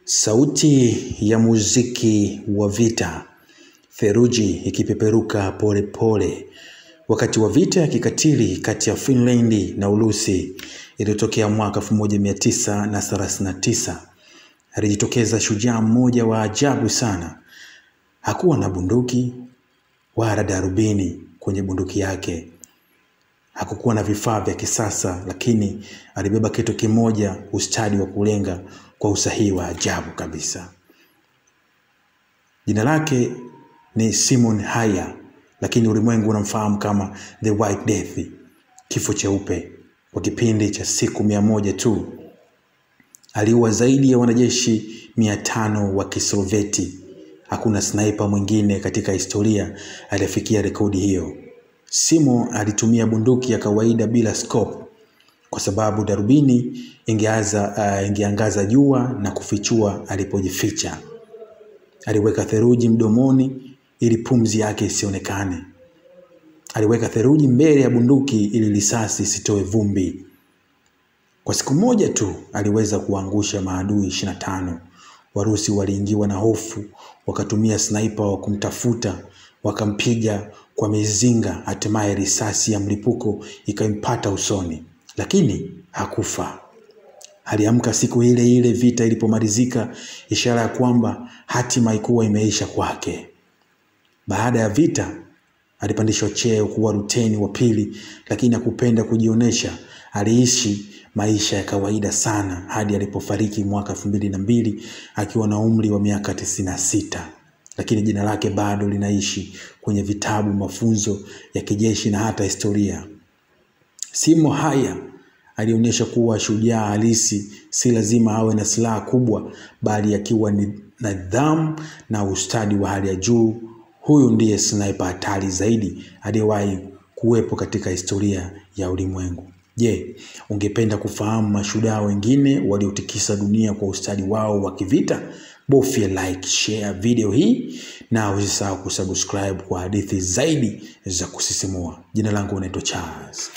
Sauti ya muziki wa vita, theluji ikipeperuka pole pole. Wakati wa vita ya kikatili kati ya Finland na Urusi iliyotokea mwaka 1939, alijitokeza shujaa mmoja wa ajabu sana. Hakuwa na bunduki wala darubini kwenye bunduki yake. Hakukuwa na vifaa vya kisasa, lakini alibeba kitu kimoja: ustadi wa kulenga kwa usahihi wa ajabu kabisa. Jina lake ni Simon Haya, lakini ulimwengu unamfahamu kama The White Death, kifo cheupe. Kwa kipindi cha siku 100 tu aliua zaidi ya wanajeshi 500 wa Kisovieti. Hakuna sniper mwingine katika historia aliyefikia rekodi hiyo. Simon alitumia bunduki ya kawaida bila scope, kwa sababu darubini ingeangaza jua na kufichua alipojificha. Aliweka theluji mdomoni ili pumzi yake isionekane. Aliweka theluji mbele ya bunduki ili risasi isitoe vumbi. Kwa siku moja tu aliweza kuangusha maadui 25. Warusi waliingiwa na hofu, wakatumia sniper wa kumtafuta, wakampiga kwa mizinga. Hatimaye risasi ya mlipuko ikampata usoni, lakini hakufa. Aliamka siku ile ile vita ilipomalizika, ishara ya kwamba hatima ilikuwa imeisha kwake. Baada ya vita alipandishwa cheo kuwa luteni wa pili, lakini hakupenda kujionesha. Aliishi maisha ya kawaida sana hadi alipofariki mwaka 2002 akiwa na umri wa miaka 96. Lakini jina lake bado linaishi kwenye vitabu, mafunzo ya kijeshi na hata historia. Simon Haya alionyesha kuwa shujaa halisi si lazima awe na silaha kubwa, bali akiwa ni nidhamu na ustadi wa hali ya juu. Huyu ndiye sniper hatari zaidi aliyewahi kuwepo katika historia ya ulimwengu. Je, ungependa kufahamu mashujaa wengine waliotikisa dunia kwa ustadi wao wa kivita? Bofya like, share video hii na usisahau kusubscribe kwa hadithi zaidi za kusisimua. Jina langu naitwa Charles.